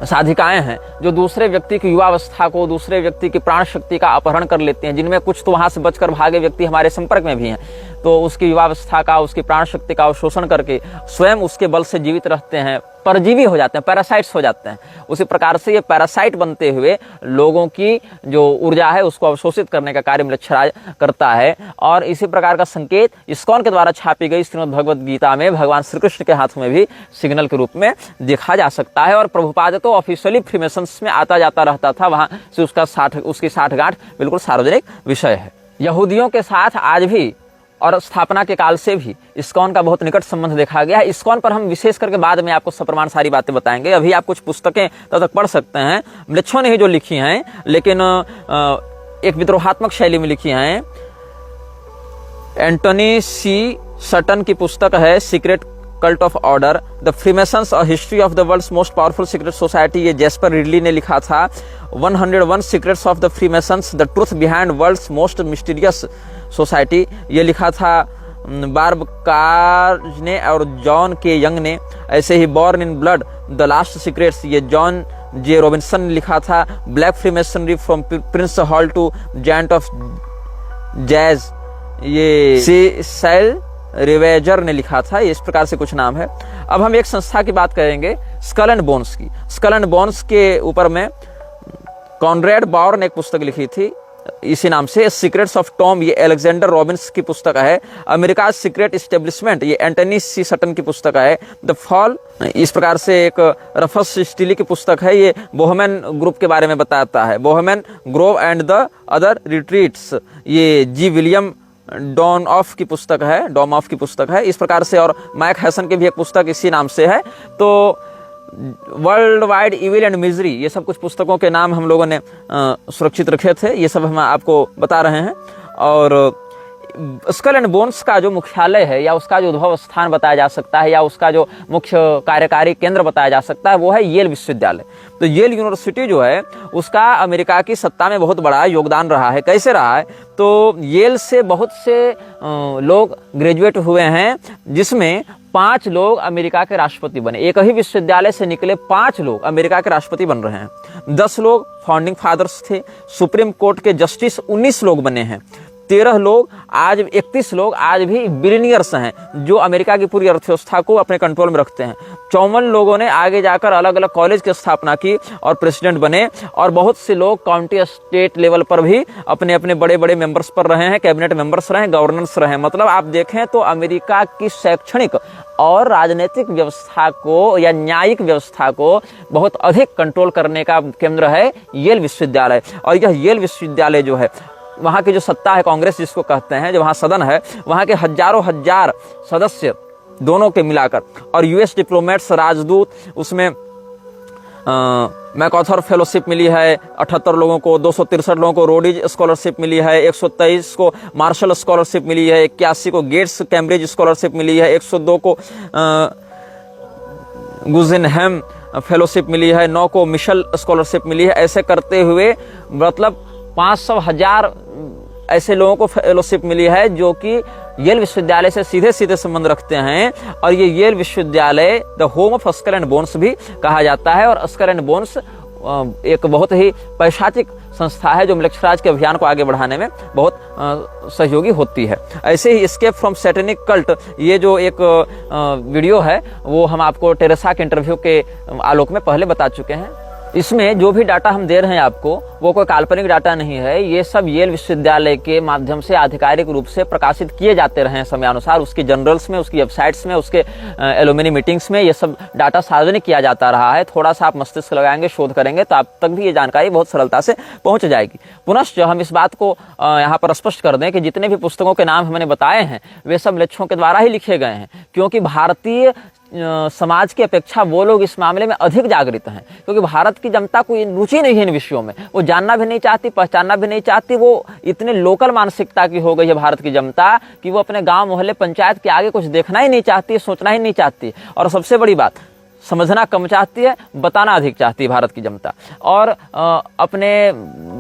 साधिकाएं हैं, जो दूसरे व्यक्ति की युवावस्था को, दूसरे व्यक्ति की प्राण शक्ति का अपहरण कर लेते हैं। जिनमें कुछ तो वहां से बचकर भागे व्यक्ति हमारे संपर्क में भी हैं, तो उसकी युवावस्था का, उसकी प्राण शक्ति का शोषण करके स्वयं उसके बल से जीवित रहते हैं, परजीवी हो जाते हैं, पैरासाइट्स हो जाते हैं। उसी प्रकार से ये पैरासाइट बनते हुए लोगों की जो ऊर्जा है उसको अवशोषित करने का कार्य मृच्छराज करता है। और इसी प्रकार का संकेत इस्कॉन के द्वारा छापी गई श्रीमद् भगवद गीता में भगवान श्री कृष्ण के हाथ में भी सिग्नल के रूप में देखा जा सकता है। और प्रभुपाद तो ऑफिशियली फ्रीमेसन्स में आता जाता रहता था, वहां से उसकी साठगांठ बिल्कुल सार्वजनिक विषय है। यहूदियों के साथ आज भी और स्थापना के काल से भी इस्कॉन का बहुत निकट संबंध देखा गया है। इस्कॉन पर हम विशेष करके बाद में आपको सप्रमाण सारी बातें बताएंगे। अभी आप कुछ पुस्तकें तब तक पढ़ सकते हैं, मृच्छों ने ही जो लिखी हैं, लेकिन एक विद्रोहात्मक शैली में लिखी हैं। एंटोनी सी सटन की पुस्तक है secret cult of order, the Freemasons a history of the world's most powerful secret society, ये जैस्पर रिडली ने लिखा था। 101 secrets of the Freemasons, the truth behind world's most mysterious society, ये लिखा था बार्ब कार्ज ने और जॉन के यंग ने। ऐसे ही born in blood the last secrets, ये जॉन जे रॉबिन्सन ने लिखा था। Black freemasonry from Prince Hall to giant of jazz, ये सेल रिवेजर ने लिखा था। इस प्रकार से कुछ नाम है। अब हम एक संस्था की बात करेंगे, स्कल एंड बोन्स की। स्कल एंड बोन्स के ऊपर में कॉनरेड बाउर ने एक पुस्तक लिखी थी इसी नाम से, सीक्रेट्स ऑफ टॉम, ये अलेक्जेंडर रॉबिन्स की पुस्तक है। अमेरिका सीक्रेट एस्टेब्लिशमेंट, ये एंटनी सी सटन की पुस्तक है। द फॉल, इस प्रकार से एक रफस स्टीली की पुस्तक है, ये बोहेमन ग्रुप के बारे में बताता है। Bohemian Grove and the other retreats, ये जी विलियम डॉन ऑफ की पुस्तक है, डॉम ऑफ की पुस्तक है। इस प्रकार से और मैक हैसन की भी एक पुस्तक इसी नाम से है। तो world wide evil and misery, ये सब कुछ पुस्तकों के नाम हम लोगों ने सुरक्षित रखे थे, ये सब हम आपको बता रहे हैं। और स्कल एंड बोन्स का जो मुख्यालय है या उसका जो उद्भव स्थान बताया जा सकता है या उसका जो मुख्य कार्यकारी केंद्र बताया जा सकता है वो है येल विश्वविद्यालय। तो येल यूनिवर्सिटी जो है उसका अमेरिका की सत्ता में बहुत बड़ा योगदान रहा है। कैसे रहा है? तो येल से बहुत से लोग ग्रेजुएट हुए हैं, जिसमें 5 लोग अमेरिका के राष्ट्रपति बने। एक ही विश्वविद्यालय से निकले 5 लोग अमेरिका के राष्ट्रपति बन रहे हैं। 10 लोग फाउंडिंग फादर्स थे। सुप्रीम कोर्ट के जस्टिस 19 लोग बने हैं। 31 लोग आज भी बिलियनियर्स हैं, जो अमेरिका की पूरी अर्थव्यवस्था को अपने कंट्रोल में रखते हैं। 54 लोगों ने आगे जाकर अलग अलग कॉलेज की स्थापना की और प्रेसिडेंट बने। और बहुत से लोग काउंटी स्टेट लेवल पर भी अपने अपने बड़े बड़े मेंबर्स पर रहे हैं, कैबिनेट मेंबर्स रहे हैं, गवर्नर्स रहे हैं। मतलब आप देखें तो अमेरिका की शैक्षणिक और राजनीतिक व्यवस्था को या न्यायिक व्यवस्था को बहुत अधिक कंट्रोल करने का केंद्र है येल विश्वविद्यालय। और यह येल विश्वविद्यालय जो है, वहाँ की जो सत्ता है, कांग्रेस जिसको कहते हैं, जो वहाँ सदन है, वहाँ के हजारों हजार सदस्य दोनों के मिलाकर, और यूएस डिप्लोमेट्स, राजदूत, उसमें मैकऑथर फेलोशिप मिली है 78 लोगों को, 263 लोगों को रोडीज स्कॉलरशिप मिली है, 123 को मार्शल स्कॉलरशिप मिली है, 81 को गेट्स कैम्ब्रिज स्कॉलरशिप मिली है, 102 को गुजेनहैम फेलोशिप मिली है, 9 को मिशेल स्कॉलरशिप मिली है। ऐसे करते हुए मतलब 500,000 ऐसे लोगों को फेलोशिप मिली है जो कि येल विश्वविद्यालय से सीधे सीधे संबंध रखते हैं। और ये येल विश्वविद्यालय the home of skull and bones भी कहा जाता है। और स्कल एंड बोन्स एक बहुत ही पैशाचिक संस्था है जो मलेच्छराज के अभियान को आगे बढ़ाने में बहुत सहयोगी होती है। ऐसे ही एस्केप फ्रॉम सैटेनिक कल्ट, ये जो एक वीडियो है वो हम आपको टेरेसा के इंटरव्यू के आलोक में पहले बता चुके हैं। इसमें जो भी डाटा हम दे रहे हैं आपको वो कोई काल्पनिक डाटा नहीं है, ये सब येल विश्वविद्यालय के माध्यम से आधिकारिक रूप से प्रकाशित किए जाते रहे हैं समयानुसार, उसकी जर्नल्स में, उसकी वेबसाइट्स में, उसके एलुमिनी मीटिंग्स में ये सब डाटा सार्वजनिक किया जाता रहा है। थोड़ा सा आप मस्तिष्क लगाएंगे, शोध करेंगे तो आप तक भी ये जानकारी बहुत सरलता से पहुंच जाएगी। पुनश्च हम इस बात को यहाँ पर स्पष्ट कर दें कि जितने भी पुस्तकों के नाम हमने बताए हैं वे सब म्लेच्छों के द्वारा ही लिखे गए हैं, क्योंकि भारतीय समाज की अपेक्षा वो लोग इस मामले में अधिक जागृत हैं, क्योंकि भारत की जनता को रुचि नहीं है इन विषयों में, वो जानना भी नहीं चाहती, पहचानना भी नहीं चाहती। वो इतने लोकल मानसिकता की हो गई है भारत की जनता कि वो अपने गांव मोहल्ले पंचायत के आगे कुछ देखना ही नहीं चाहती, सोचना ही नहीं चाहती। और सबसे बड़ी बात, समझना कम चाहती है, बताना अधिक चाहती है भारत की जनता। और अपने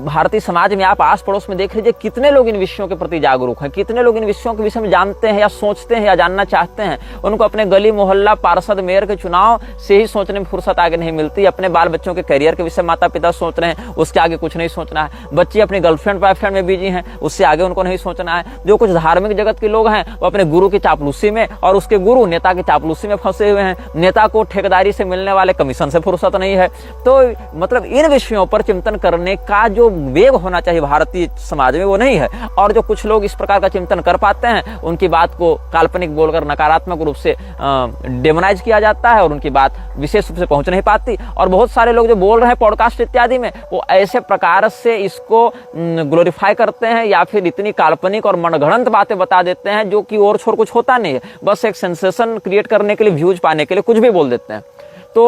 भारतीय समाज में आप आस पड़ोस में देख लीजिए कितने लोग इन विषयों के प्रति जागरूक हैं, कितने लोग इन विषयों के विषय में जानते हैं या सोचते हैं या जानना चाहते हैं। उनको अपने गली मोहल्ला पार्षद मेयर के चुनाव से ही सोचने में फुर्सत आगे नहीं मिलती। अपने बाल बच्चों के करियर के विषय माता पिता सोच रहे हैं, उसके आगे कुछ नहीं सोचना है। बच्चे अपनी गर्लफ्रेंड बॉयफ्रेंड में बिजी हैं, उससे आगे उनको नहीं सोचना है। जो कुछ धार्मिक जगत के लोग हैं वो अपने गुरु की चापलूसी में और उसके गुरु नेता की चापलूसी में फंसे हुए हैं। नेता को ठेकेदारी से मिलने वाले कमीशन से फुर्सत नहीं है। तो मतलब इन विषयों पर चिंतन करने का जो वेग होना चाहिए भारतीय समाज में वो नहीं है। और जो कुछ लोग इस प्रकार का चिंतन कर पाते हैं उनकी बात को काल्पनिक बोलकर नकारात्मक रूप से डेमोनाइज किया जाता है और उनकी बात विशेष रूप से पहुंच नहीं पाती। और बहुत सारे लोग जो बोल रहे हैं पॉडकास्ट इत्यादि में वो ऐसे प्रकार से इसको ग्लोरीफाई करते हैं या फिर इतनी काल्पनिक और मनगढ़ंत बातें बता देते हैं जो कि और छोर कुछ होता नहीं है, बस एक सेंसेशन क्रिएट करने के लिए, व्यूज पाने के लिए कुछ भी बोल देते हैं। तो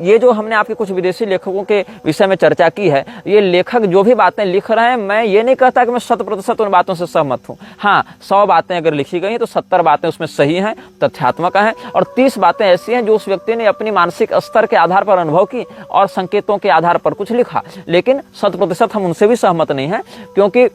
ये जो हमने आपके कुछ विदेशी लेखकों के विषय में चर्चा की है, ये लेखक जो भी बातें लिख रहे हैं, मैं ये नहीं कहता कि मैं 100% उन बातों से सहमत हूँ। हाँ, 100 बातें अगर लिखी गई तो 70 बातें उसमें सही हैं, तथ्यात्मक हैं, और 30 बातें ऐसी हैं जो उस व्यक्ति ने अपनी मानसिक स्तर के आधार पर अनुभव की और संकेतों के आधार पर कुछ लिखा। लेकिन 100% हम उनसे भी सहमत नहीं हैं, क्योंकि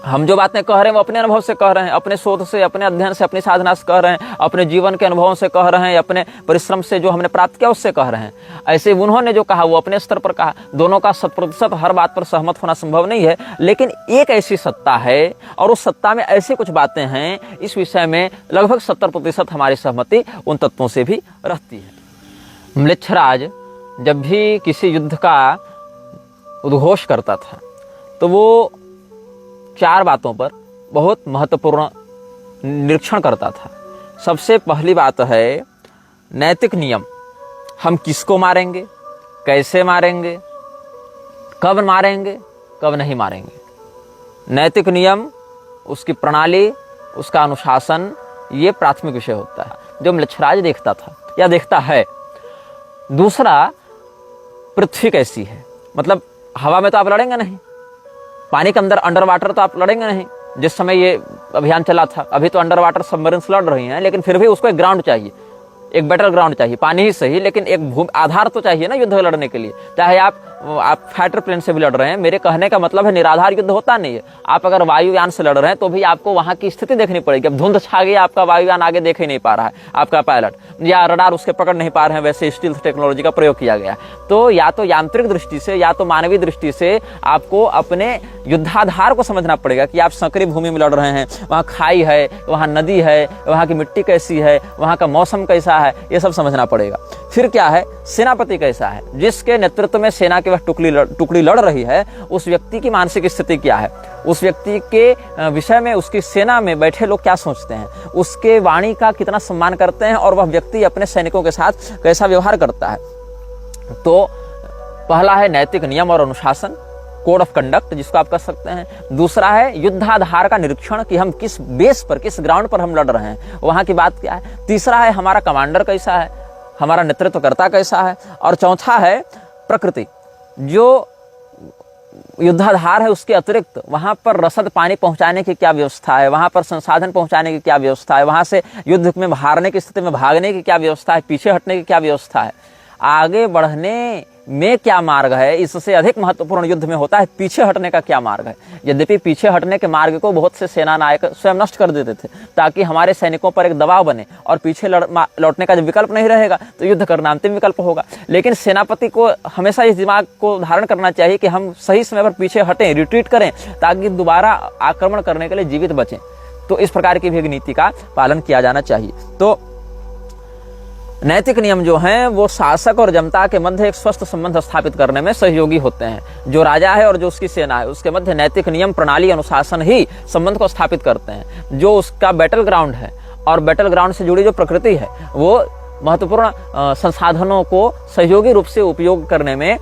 हम जो बातें कह रहे हैं वो अपने अनुभव से कह रहे हैं, अपने शोध से, अपने अध्ययन से, अपनी साधना से कह रहे हैं, अपने जीवन के अनुभवों से कह रहे हैं, अपने परिश्रम से जो हमने प्राप्त किया उससे कह रहे हैं। ऐसे उन्होंने जो कहा वो अपने स्तर पर कहा। दोनों का 100% हर बात पर सहमत होना संभव नहीं है, लेकिन एक ऐसी सत्ता है और उस सत्ता में ऐसी कुछ बातें हैं, इस विषय में लगभग 70% हमारी सहमति उन तत्वों से भी रहती है। म्लेच्छराज जब भी किसी युद्ध का उद्घोष करता था तो वो 4 बातों पर बहुत महत्वपूर्ण निरीक्षण करता था। सबसे पहली बात है नैतिक नियम। हम किसको मारेंगे, कैसे मारेंगे, कब मारेंगे, कब नहीं मारेंगे। नैतिक नियम, उसकी प्रणाली, उसका अनुशासन, ये प्राथमिक विषय होता है जो म्लेच्छराज देखता था या देखता है। दूसरा, पृथ्वी कैसी है, मतलब हवा में तो आप लड़ेंगे नहीं, पानी के अंदर अंडर वाटर तो आप लड़ेंगे नहीं। जिस समय ये अभियान चला था, अभी तो अंडर वाटर सबमरीन्स लड़ रही हैं, लेकिन फिर भी उसको एक ग्राउंड चाहिए, एक बैटल ग्राउंड चाहिए। पानी ही सही, लेकिन एक आधार तो चाहिए ना युद्ध लड़ने के लिए। चाहे आप फाइटर प्लेन से भी लड़ रहे हैं, मेरे कहने का मतलब है निराधार युद्ध होता नहीं है। आप अगर वायुयान से लड़ रहे हैं तो भी आपको वहां की स्थिति देखनी पड़ेगी। अब धुंध छा गई, आपका वायुयान आगे देख ही नहीं पा रहा है, आपका पायलट, या रडार उसके पकड़ नहीं पा रहे हैं, वैसे स्टील्थ टेक्नोलॉजी का प्रयोग किया गया। तो या तो यांत्रिक दृष्टि से या तो मानवीय दृष्टि से आपको अपने युद्धाधार को समझना पड़ेगा कि आप संकरी भूमि में लड़ रहे हैं, वहाँ खाई है, वहाँ नदी है, वहाँ की मिट्टी कैसी है, वहाँ का मौसम कैसा है, ये सब समझना पड़ेगा। फिर क्या है, सेनापति कैसा है, जिसके नेतृत्व में सेना की वह टुकड़ी लड़ रही है, उस व्यक्ति की मानसिक स्थिति क्या है, उस व्यक्ति के विषय में उसकी सेना में बैठे लोग क्या सोचते हैं, उसके वाणी का कितना सम्मान करते हैं और वह व्यक्ति अपने सैनिकों के साथ कैसा व्यवहार करता है। तो पहला है नैतिक नियम और अनुशासन, कोड ऑफ कंडक्ट जिसको आप कह सकते हैं। दूसरा है युद्धाधार का निरीक्षण कि हम किस बेस पर, किस ग्राउंड पर हम लड़ रहे हैं, वहां की बात क्या है। तीसरा है हमारा कमांडर कैसा है, हमारा नेतृत्वकर्ता कैसा है। और चौथा है प्रकृति, जो युद्धाधार है उसके अतिरिक्त वहां पर रसद पानी पहुंचाने की क्या व्यवस्था है, वहां पर संसाधन पहुंचाने की क्या व्यवस्था है, वहां से युद्ध में हारने की स्थिति में भागने की क्या व्यवस्था है, पीछे हटने की क्या व्यवस्था है, आगे बढ़ने में क्या मार्ग है, इससे अधिक महत्वपूर्ण युद्ध में होता है पीछे हटने का क्या मार्ग है। यद्यपि पीछे हटने के मार्ग को बहुत से सेना नायक स्वयं नष्ट कर देते थे ताकि हमारे सैनिकों पर एक दबाव बने और पीछे लौटने का जब विकल्प नहीं रहेगा तो युद्ध करना अंतिम विकल्प होगा। लेकिन सेनापति को हमेशा इस दिमाग को धारण करना चाहिए कि हम सही समय पर पीछे हटें, रिट्रीट करें, ताकि दोबारा आक्रमण करने के लिए जीवित बचें। तो इस प्रकार की भी एक नीति का पालन किया जाना चाहिए। तो नैतिक नियम जो हैं वो शासक और जनता के मध्य एक स्वस्थ संबंध स्थापित करने में सहयोगी होते हैं। जो राजा है और जो उसकी सेना है उसके मध्य नैतिक नियम, प्रणाली, अनुशासन ही संबंध को स्थापित करते हैं। जो उसका बैटल ग्राउंड है और बैटल ग्राउंड से जुड़ी जो प्रकृति है वो महत्वपूर्ण संसाधनों को सहयोगी रूप से उपयोग करने में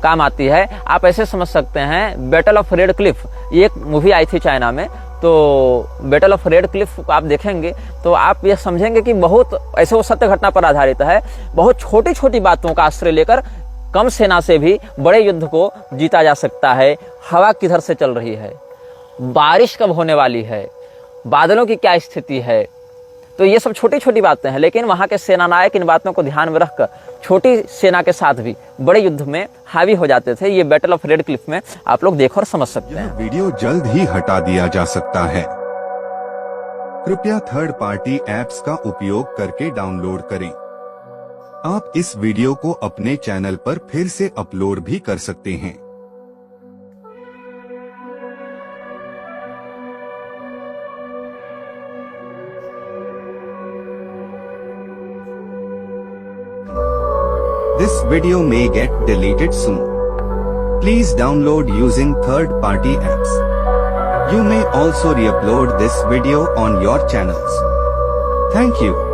काम आती है। आप ऐसे समझ सकते हैं, बैटल ऑफ रेड क्लिफ, ये एक मूवी आई थी चाइना में, तो बैटल ऑफ रेड क्लिफ को आप देखेंगे तो आप यह समझेंगे कि बहुत ऐसे वो सत्य घटना पर आधारित है। बहुत छोटी छोटी बातों का आश्रय लेकर कम सेना से भी बड़े युद्ध को जीता जा सकता है। हवा किधर से चल रही है, बारिश कब होने वाली है, बादलों की क्या स्थिति है, तो ये सब छोटी छोटी बातें हैं। लेकिन वहां के सेनानायक इन बातों को ध्यान में रखकर छोटी सेना के साथ भी बड़े युद्ध में हावी हो जाते थे। ये बैटल ऑफ रेड क्लिफ में आप लोग देख और समझ सकते हैं। वीडियो जल्द ही हटा दिया जा सकता है। कृपया थर्ड पार्टी ऐप्स का उपयोग करके डाउनलोड करें। आप इस वीडियो को अपने चैनल पर फिर से अपलोड भी कर सकते हैं। This video may get deleted soon. Please download using third-party apps. You may also re-upload this video on your channels. Thank you.